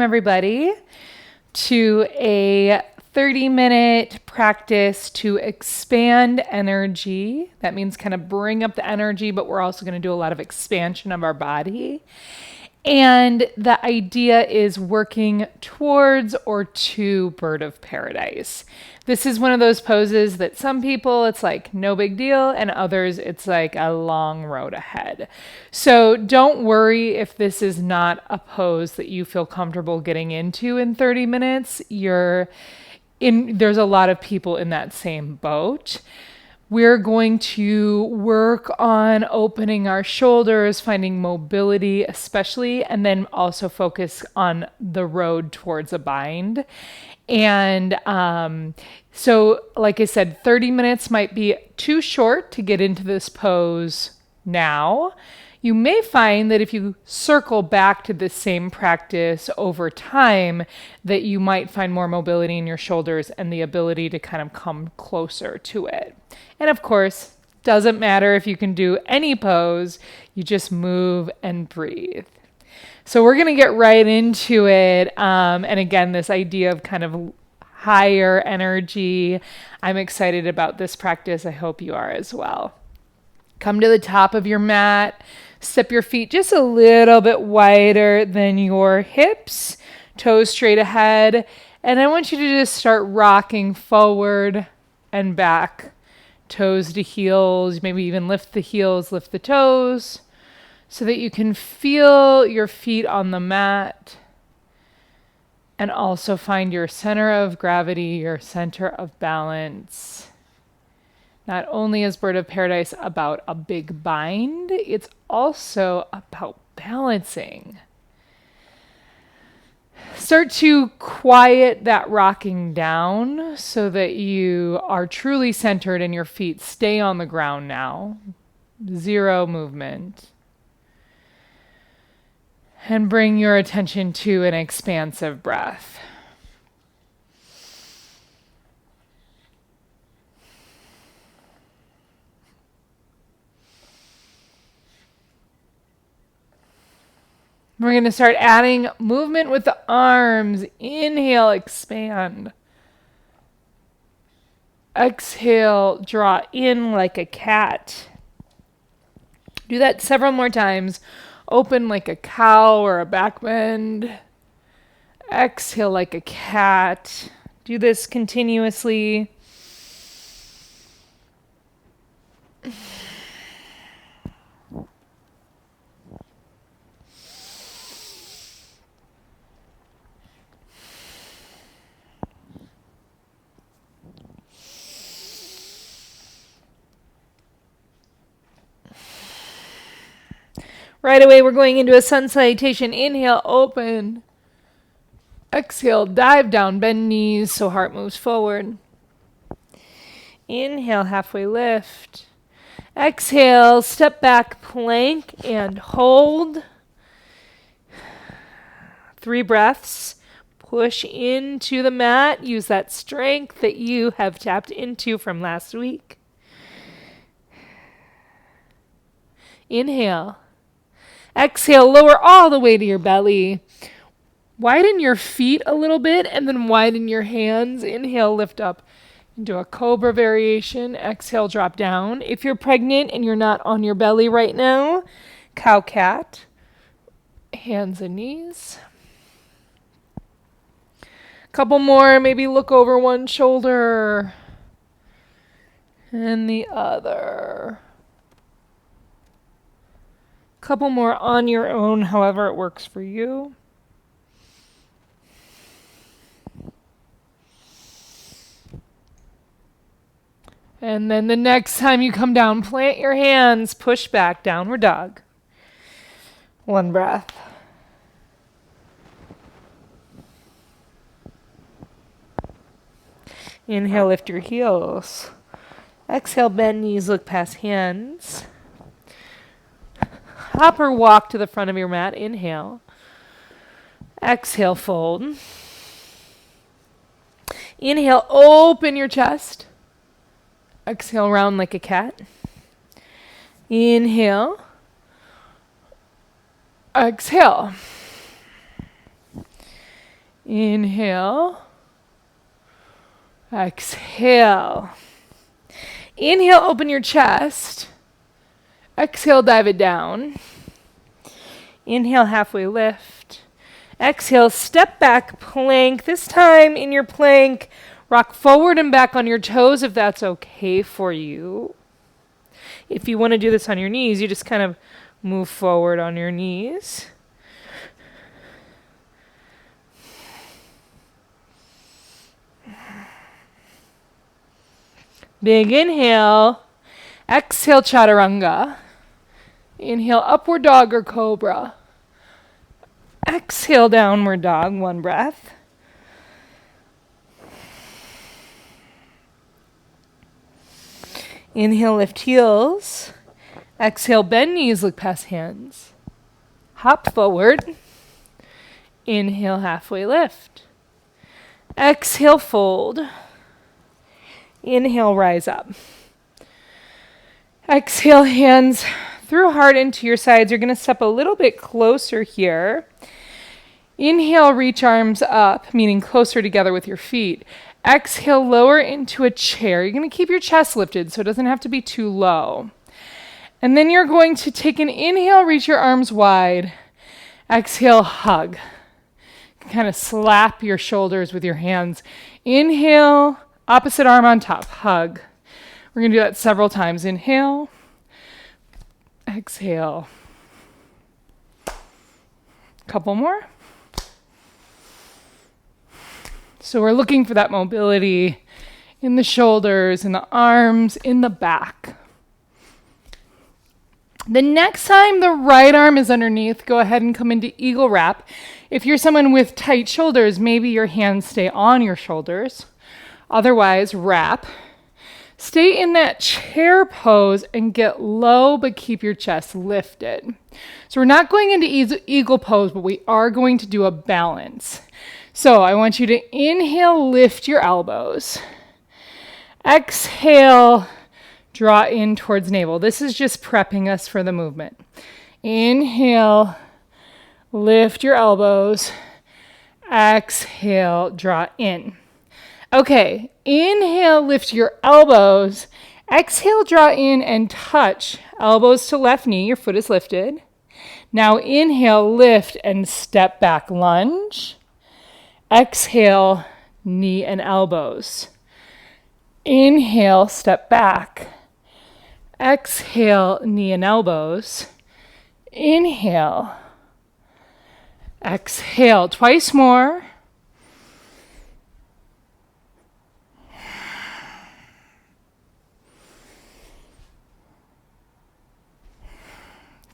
Everybody to a 30-minute practice to expand energy. That means kind of bring up the energy, but we're also going to do a lot of expansion of our body. And the idea is working towards or to bird of paradise. This is one of those poses that some people, it's like no big deal, and others, it's like a long road ahead. So don't worry if this is not a pose that you feel comfortable getting into in 30 minutes. There's a lot of people in that same boat. We're going to work on opening our shoulders, finding mobility especially, and then also focus on the road towards a bind. And so, like I said, 30 minutes might be too short to get into this pose now. You may find that if you circle back to the same practice over time, that you might find more mobility in your shoulders and the ability to kind of come closer to it. And of course, doesn't matter if you can do any pose, you just move and breathe. So we're going to get right into it. And again, this idea of kind of higher energy. I'm excited about this practice. I hope you are as well. Come to the top of your mat. Step your feet just a little bit wider than your hips, toes straight ahead. And I want you to just start rocking forward and back, toes to heels. Maybe even lift the heels, lift the toes, so that you can feel your feet on the mat and also find your center of gravity, your center of balance. Not only is Bird of Paradise about a big bind, it's also about balancing. Start to quiet that rocking down so that you are truly centered and your feet stay on the ground now. Zero movement. And bring your attention to an expansive breath. We're going to start adding movement with the arms. Inhale, expand. Exhale, draw in like a cat. Do that several more times. Open like a cow or a back bend. Exhale like a cat. Do this continuously. Right away, we're going into a sun salutation. Inhale, open. Exhale, dive down, bend knees so heart moves forward. Inhale, halfway lift. Exhale, step back, plank, and hold. 3 breaths. Push into the mat. Use that strength that you have tapped into from last week. Inhale. Exhale, lower all the way to your belly. Widen your feet a little bit and then widen your hands. Inhale, lift up into a cobra variation. Exhale, drop down. If you're pregnant and you're not on your belly right now, cow cat. Hands and knees. Couple more, maybe look over one shoulder and the other. Couple more on your own, however it works for you. And then the next time you come down, plant your hands, push back, downward dog. 1 breath. Inhale, lift your heels. Exhale, bend knees, look past hands. Hop or walk to the front of your mat. Inhale. Exhale, fold. Inhale, open your chest. Exhale, round like a cat. Inhale. Exhale. Inhale. Exhale. Inhale, open your chest. Exhale, dive it down. Inhale, halfway lift. Exhale, step back, plank. This time in your plank, rock forward and back on your toes if that's okay for you. If you want to do this on your knees, you just kind of move forward on your knees. Big inhale. Exhale, chaturanga. Inhale, upward dog or cobra. Exhale, downward dog, one breath. Inhale, lift heels. Exhale, bend knees, look past hands. Hop forward. Inhale, halfway lift. Exhale, fold. Inhale, rise up. Exhale, hands through heart into your sides. You're going to step a little bit closer here. Inhale, reach arms up, meaning closer together with your feet. Exhale, lower into a chair. You're going to keep your chest lifted so it doesn't have to be too low. And then you're going to take an inhale, reach your arms wide. Exhale, hug. Kind of slap your shoulders with your hands. Inhale, opposite arm on top, hug. We're going to do that several times. Inhale, exhale. Couple more. So we're looking for that mobility in the shoulders, in the arms, in the back. The next time the right arm is underneath, go ahead and come into eagle wrap. If you're someone with tight shoulders, maybe your hands stay on your shoulders. Otherwise, wrap. Stay in that chair pose and get low, but keep your chest lifted. So we're not going into eagle pose, but we are going to do a balance. So I want you to inhale, lift your elbows. Exhale, draw in towards navel. This is just prepping us for the movement. Inhale, lift your elbows. Exhale, draw in. Okay, inhale, lift your elbows. Exhale, draw in and touch. Elbows to left knee, your foot is lifted. Now inhale, lift and step back, lunge. Exhale, knee and elbows. Inhale, step back. Exhale, knee and elbows. Inhale. Exhale, twice more.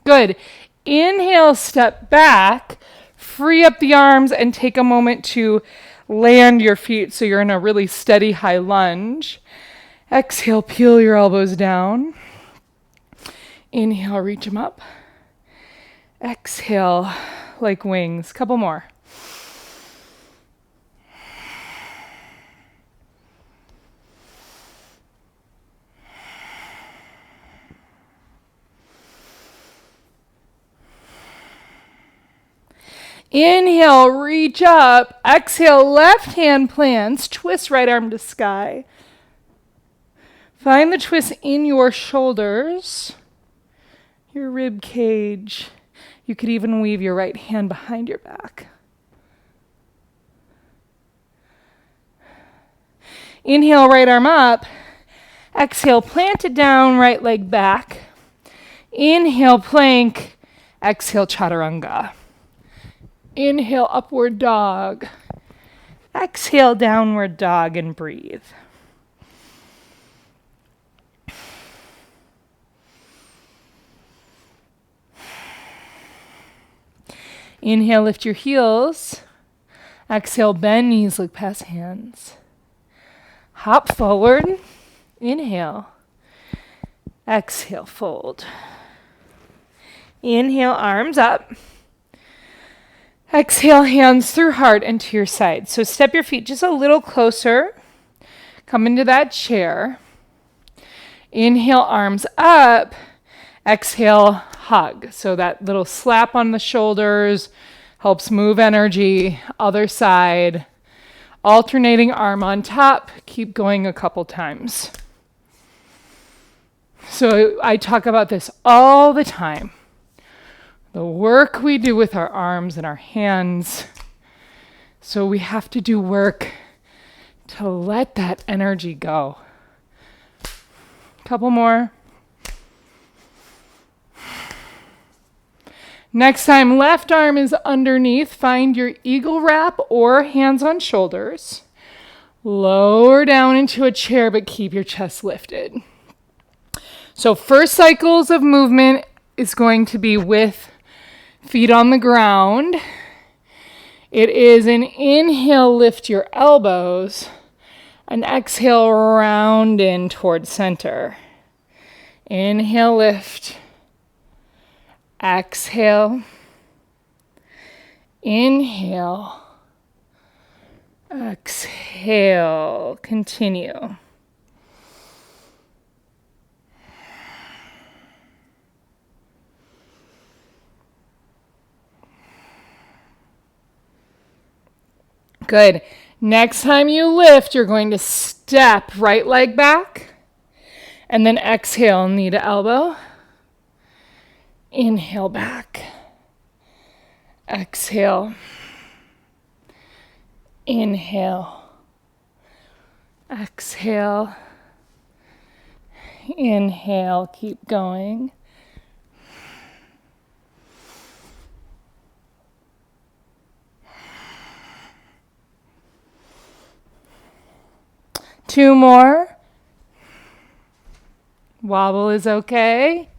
Good. Inhale, step back, free up the arms, and take a moment to land your feet so you're in a really steady high lunge. Exhale, peel your elbows down. Inhale, reach them up. Exhale, like wings. Couple more. Inhale, reach up. Exhale, left hand plants. Twist right arm to sky. Find the twist in your shoulders, your rib cage. You could even weave your right hand behind your back. Inhale, right arm up. Exhale, plant it down, right leg back. Inhale, plank. Exhale, chaturanga. Inhale, upward dog. Exhale, downward dog, and breathe. Inhale, lift your heels. Exhale, bend knees, look past hands. Hop forward. Inhale. Exhale, fold. Inhale, arms up. Exhale, hands through heart and to your side. So step your feet just a little closer. Come into that chair. Inhale, arms up. Exhale, hug. So that little slap on the shoulders Helps move energy. Other side. Alternating arm on top. Keep going a couple times. So I talk about this all the time. The work we do with our arms and our hands. So we have to do work to let that energy go. Couple more. Next time, left arm is underneath. Find your eagle wrap or hands on shoulders. Lower down into a chair, but keep your chest lifted. So first cycles of movement is going to be with feet on the ground. It is an inhale, lift your elbows. An exhale, round in towards center. Inhale, lift. Exhale. Inhale. Exhale. Continue. Good. Next time you lift, you're going to step right leg back and then exhale, knee to elbow. Inhale back. Exhale. Inhale. Exhale. Inhale. Keep going. Two more. Wobble is okay.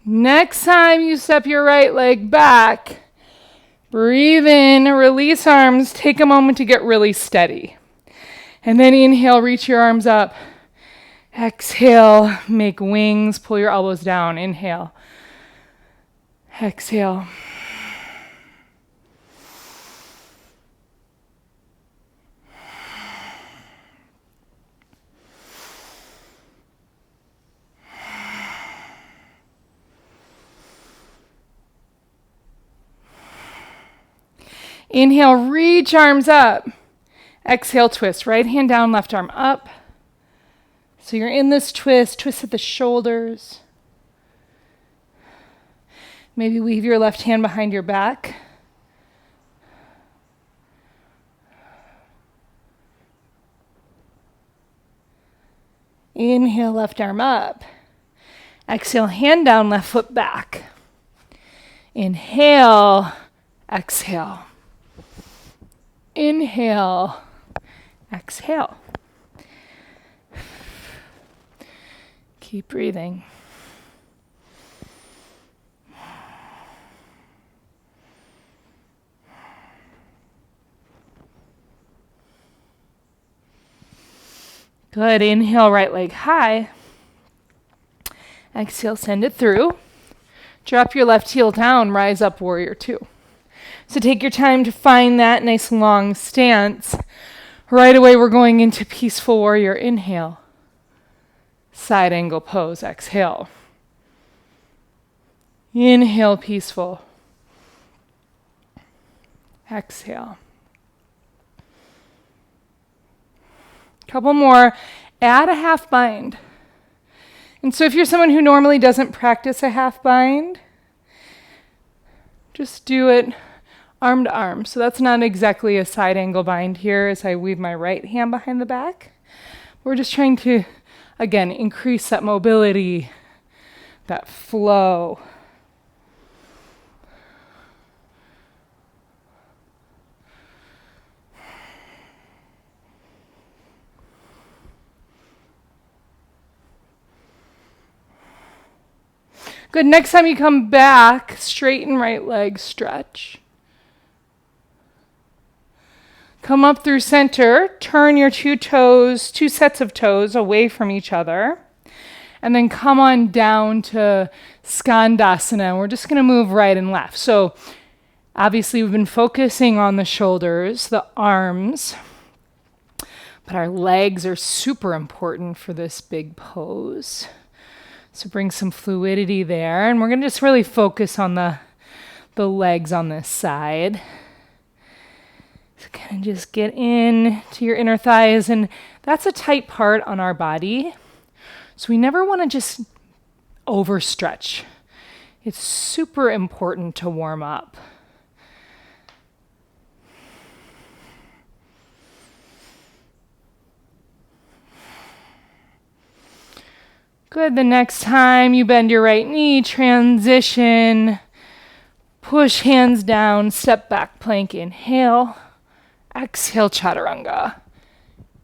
Next time you step your right leg back, breathe in, release arms, take a moment to get really steady. And then inhale, reach your arms up. Exhale, make wings, pull your elbows down. Inhale. Exhale. Inhale, reach arms up. Exhale, twist. Right hand down, left arm up. So you're in this twist at the shoulders. Maybe weave your left hand behind your back. Inhale, left arm up. Exhale, hand down, left foot back. Inhale, exhale. Inhale, exhale. Keep breathing. Good. Inhale, right leg high. Exhale, send it through. Drop your left heel down, rise up, warrior two. So take your time to find that nice long stance. Right away, we're going into peaceful warrior. Inhale. Side angle pose. Exhale. Inhale, peaceful. Exhale. Couple more. Add a half bind. And so if you're someone who normally doesn't practice a half bind, just do it arm to arm. So that's not exactly a side angle bind here as I weave my right hand behind the back. We're just trying to, again, increase that mobility, that flow. Good. Next time you come back, straighten right leg, stretch. Come up through center, turn your two sets of toes away from each other, and then come on down to Skandasana. We're just going to move right and left. So obviously we've been focusing on the shoulders, the arms, But our legs are super important for this big pose. So bring some fluidity there. And we're going to just really focus on the legs on this side. So kind of just get in to your inner thighs. And that's a tight part on our body. So we never want to just overstretch. It's super important to warm up. Good. The next time you bend your right knee, transition, push hands down, step back plank, inhale, exhale, chaturanga,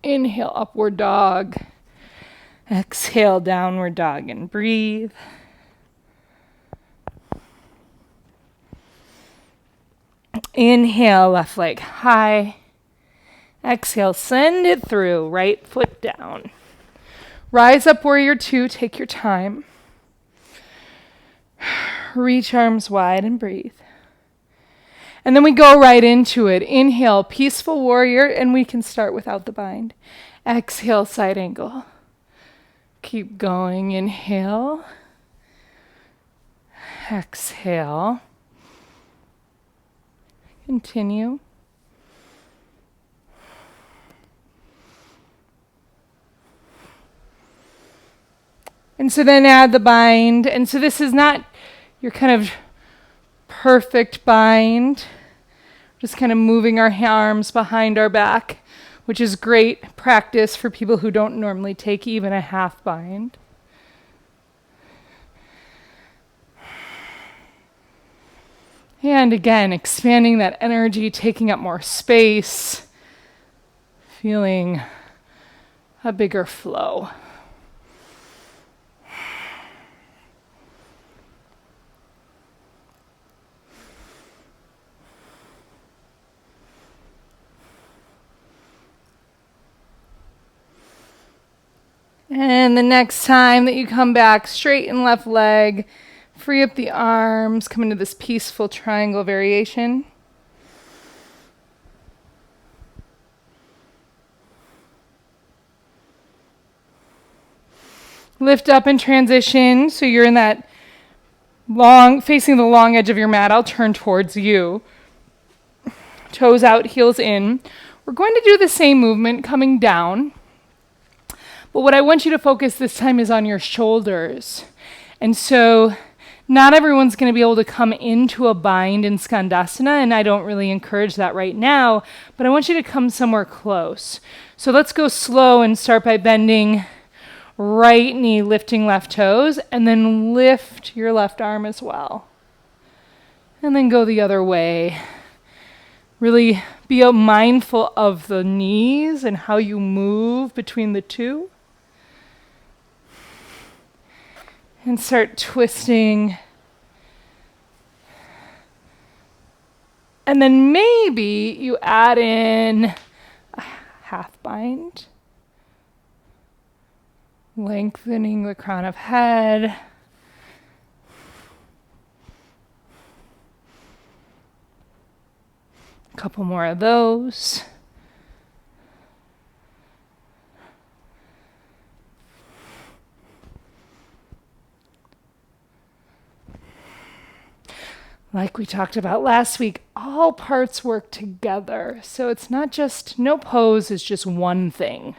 inhale, upward dog, exhale, downward dog, and breathe. Inhale, left leg high, exhale, send it through, right foot down. Rise up, warrior two, take your time. Reach arms wide and breathe. And then we go right into it. Inhale, peaceful warrior, and we can start without the bind. Exhale, side angle. Keep going, inhale. Exhale. Continue. And so then add the bind. And so this is not your kind of perfect bind. Just kind of moving our arms behind our back, which is great practice for people who don't normally take even a half bind. And again, expanding that energy, taking up more space, feeling a bigger flow. And the next time that you come back, straighten left leg, free up the arms, come into this peaceful triangle variation. Lift up and transition, so you're in that facing the long edge of your mat. I'll turn towards you. Toes out, heels in. We're going to do the same movement coming down. But what I want you to focus this time is on your shoulders. And so not everyone's going to be able to come into a bind in Skandasana, and I don't really encourage that right now, but I want you to come somewhere close. So let's go slow and start by bending right knee, lifting left toes, and then lift your left arm as well. And then go the other way. Really be mindful of the knees and how you move between the two. And start twisting. And then maybe you add in a half bind. Lengthening the crown of head. A couple more of those. Like we talked about last week, all parts work together. So it's not just, no pose is just one thing.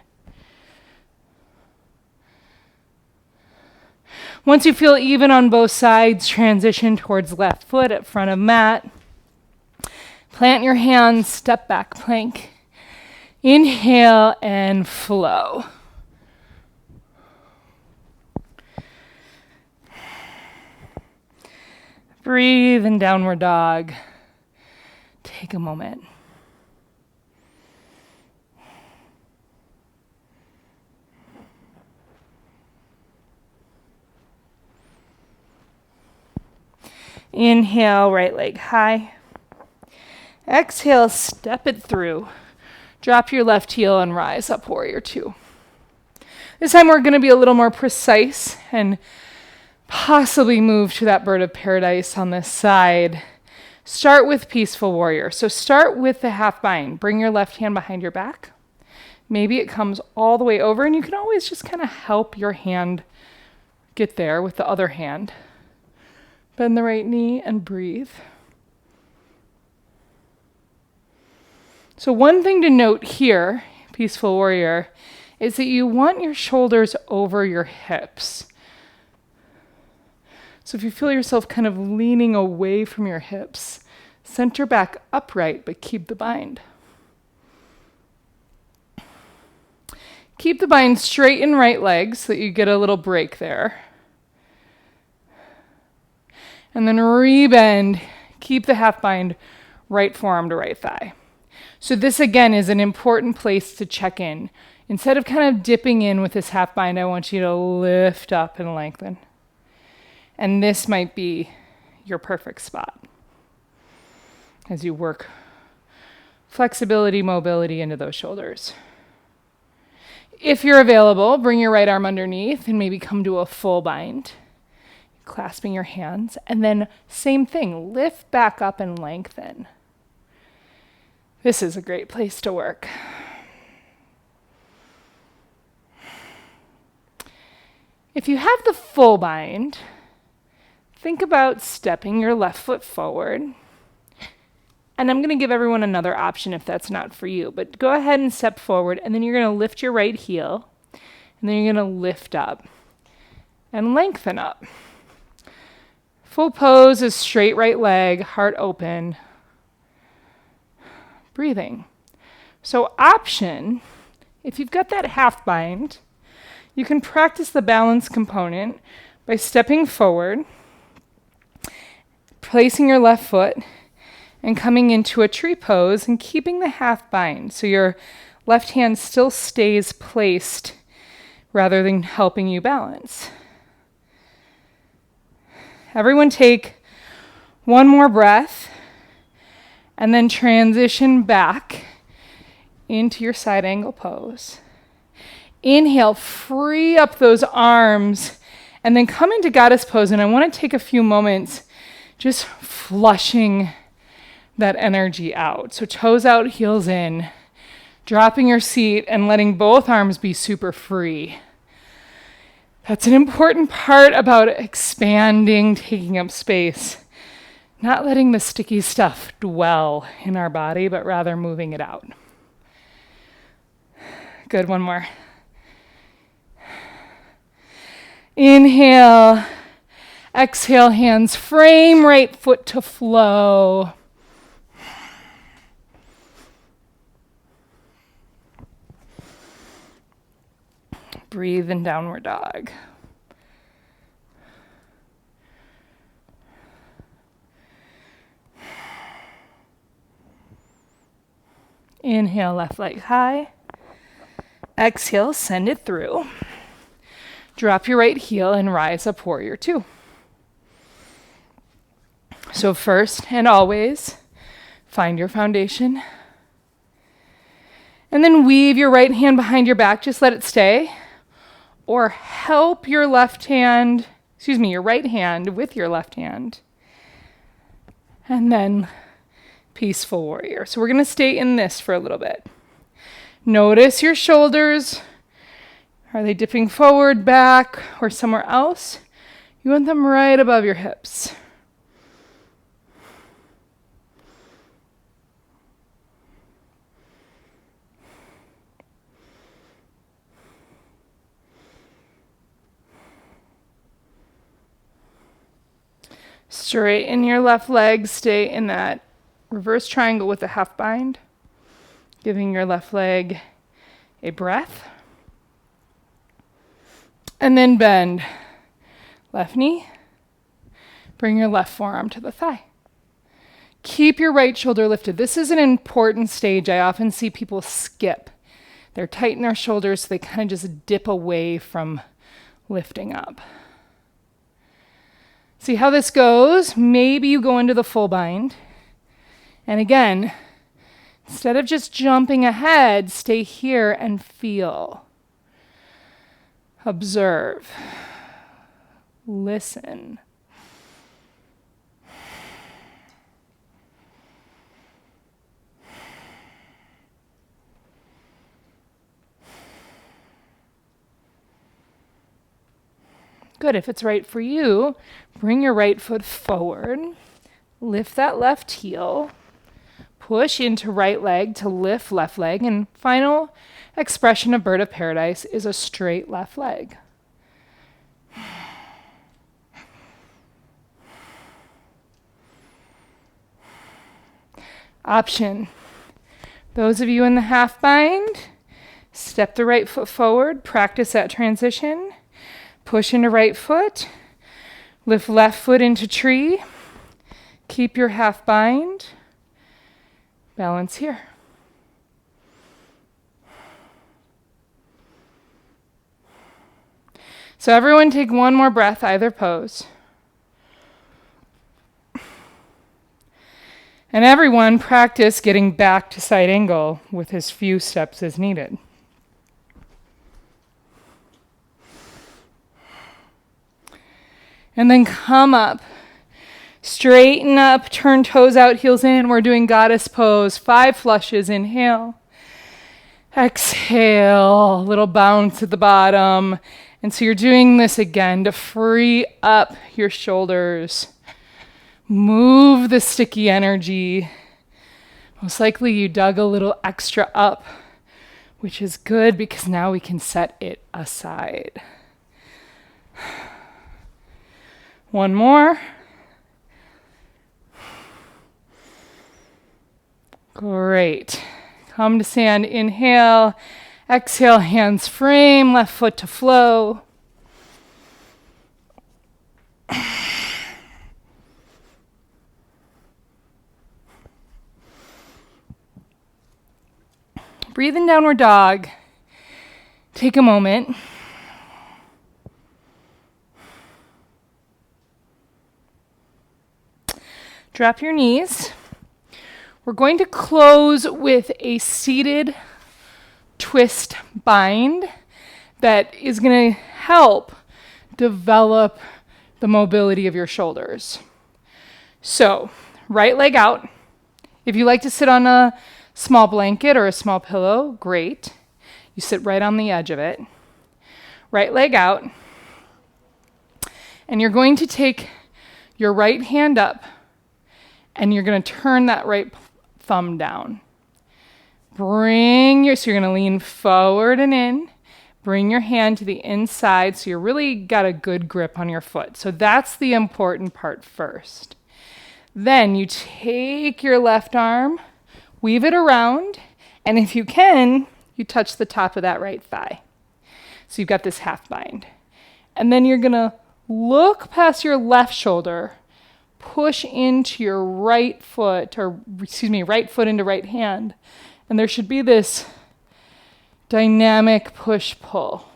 Once you feel even on both sides, transition towards left foot at front of mat. Plant your hands, step back plank. Inhale and flow. Breathe in downward dog. Take a moment. Inhale, right leg high. Exhale, step it through. Drop your left heel and rise up, warrior two. This time we're going to be a little more precise and possibly move to that bird of paradise on this side. Start with peaceful warrior. So start with the half bind. Bring your left hand behind your back. Maybe it comes all the way over, and you can always just kind of help your hand get there with the other hand. Bend the right knee and breathe. So one thing to note here, Peaceful Warrior, is that you want your shoulders over your hips. So if you feel yourself kind of leaning away from your hips, center back upright, but keep the bind. Keep the bind straight in right leg so that you get a little break there. And then rebend, keep the half bind, right forearm to right thigh. So this again is an important place to check in. Instead of kind of dipping in with this half bind, I want you to lift up and lengthen. And this might be your perfect spot as you work flexibility, mobility into those shoulders. If you're available, bring your right arm underneath and maybe come to a full bind, clasping your hands. And then same thing, lift back up and lengthen. This is a great place to work. If you have the full bind, think about stepping your left foot forward. And I'm going to give everyone another option if that's not for you. But go ahead and step forward, and then you're going to lift your right heel, and then you're going to lift up and lengthen up. Full pose is straight right leg, heart open, breathing. So option, if you've got that half bind, you can practice the balance component by stepping forward, placing your left foot, and coming into a tree pose and keeping the half bind. So your left hand still stays placed rather than helping you balance. Everyone take one more breath and then transition back into your side angle pose. Inhale, free up those arms, and then come into goddess pose. And I want to take a few moments just flushing that energy out. So toes out, heels in, dropping your seat and letting both arms be super free. That's an important part about expanding, taking up space. Not letting the sticky stuff dwell in our body, but rather moving it out. Good, one more. Inhale, exhale, hands frame, right foot to flow. Breathe in downward dog. Inhale, left leg high. Exhale, send it through. Drop your right heel and rise up, warrior two. So first and always, find your foundation. And then weave your right hand behind your back, just let it stay. Or help your your right hand with your left hand. And then peaceful warrior. So we're going to stay in this for a little bit. Notice your shoulders. Are they dipping forward, back, or somewhere else? You want them right above your hips. Straighten your left leg, stay in that reverse triangle with a half bind, giving your left leg a breath. And then bend. Left knee, bring your left forearm to the thigh. Keep your right shoulder lifted. This is an important stage. I often see people skip. They're tight in their shoulders, so they kind of just dip away from lifting up. See how this goes? Maybe you go into the full bind. And again, instead of just jumping ahead, stay here and feel. Observe. Listen. Good. If it's right for you, bring your right foot forward. Lift that left heel. Push into right leg to lift left leg. And final expression of bird of paradise is a straight left leg. Option. Those of you in the half bind, step the right foot forward, practice that transition. Push into right foot, lift left foot into tree, keep your half bind, balance here. So everyone take one more breath, either pose. And everyone practice getting back to side angle with as few steps as needed. And then come up, straighten up, turn toes out, heels in. We're doing goddess pose, 5 flushes, inhale. Exhale, little bounce at the bottom. And so you're doing this again to free up your shoulders. Move the sticky energy. Most likely you dug a little extra up, which is good because now we can set it aside. One more. Great. Come to stand, inhale. Exhale, hands frame, left foot to flow. Breathe in downward dog. Take a moment. Drop your knees. We're going to close with a seated twist bind that is going to help develop the mobility of your shoulders. So, right leg out. If you like to sit on a small blanket or a small pillow, great. You sit right on the edge of it. Right leg out. And you're going to take your right hand up and you're going to turn that right thumb down. So you're going to lean forward and in. Bring your hand to the inside so you really got a good grip on your foot. So that's the important part first. Then you take your left arm, weave it around, and if you can, you touch the top of that right thigh. So you've got this half bind. And then you're going to look past your left shoulder, push into your right foot, right foot into right hand. And there should be this dynamic push-pull.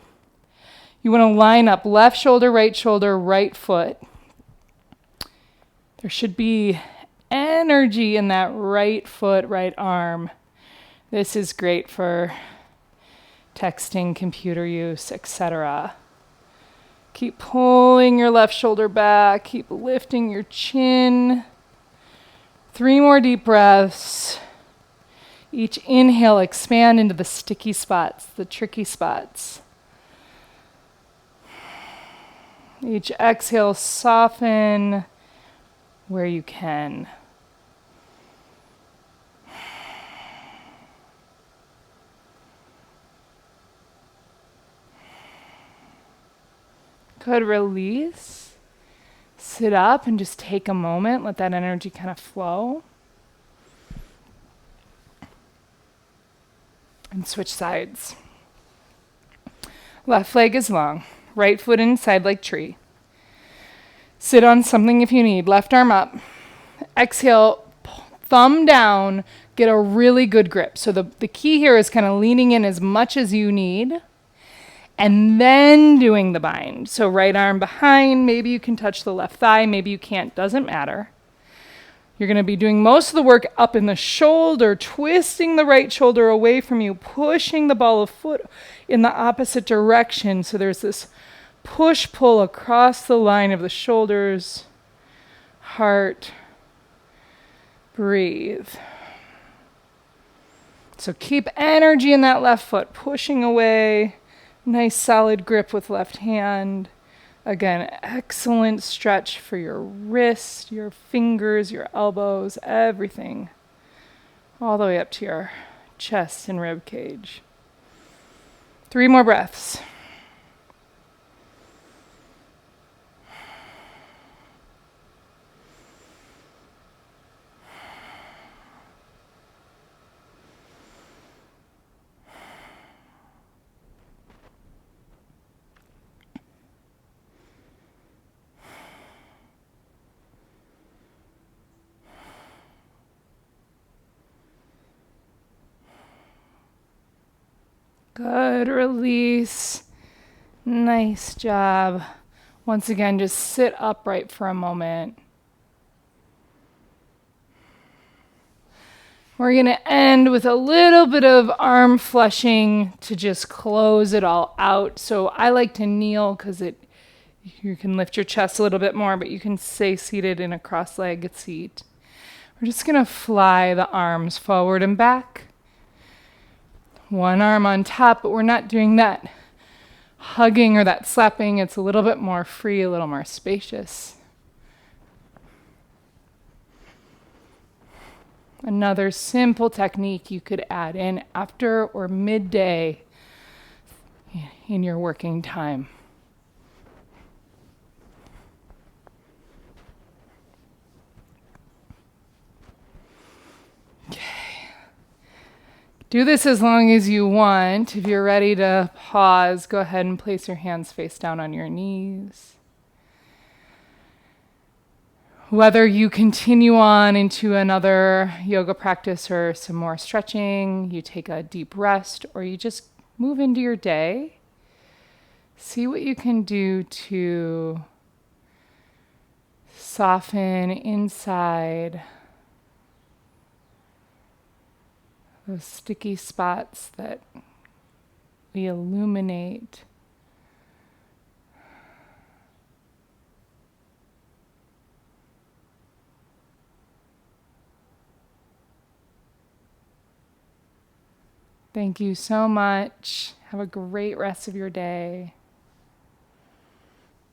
You want to line up left shoulder, right foot. There should be energy in that right foot, right arm. This is great for texting, computer use, etc. Keep pulling your left shoulder back. Keep lifting your chin. 3 more deep breaths. Each inhale, expand into the sticky spots, the tricky spots. Each exhale, soften where you can. Good, release. Sit up and just take a moment. Let that energy kind of flow. And switch sides. Left leg is long. Right foot inside like tree. Sit on something if you need. Left arm up. Exhale, thumb down. Get a really good grip. So the key here is kind of leaning in as much as you need. And then doing the bind. So right arm behind. Maybe you can touch the left thigh. Maybe you can't. Doesn't matter. You're going to be doing most of the work up in the shoulder, twisting the right shoulder away from you, pushing the ball of foot in the opposite direction. So there's this push-pull across the line of the shoulders, heart, breathe. So keep energy in that left foot, pushing away. Nice solid grip with left hand. Again, excellent stretch for your wrist, your fingers, your elbows, everything. All the way up to your chest and rib cage. 3 more breaths. Good, release. Nice job. Once again, just sit upright for a moment. We're going to end with a little bit of arm flushing to just close it all out. So I like to kneel because you can lift your chest a little bit more, but you can stay seated in a cross-legged seat. We're just going to fly the arms forward and back. One arm on top, but we're not doing that hugging or that slapping. It's a little bit more free, a little more spacious. Another simple technique you could add in after or midday in your working time. Okay. Do this as long as you want. If you're ready to pause, go ahead and place your hands face down on your knees. Whether you continue on into another yoga practice or some more stretching, you take a deep rest, or you just move into your day, see what you can do to soften inside those sticky spots that we illuminate. Thank you so much. Have a great rest of your day.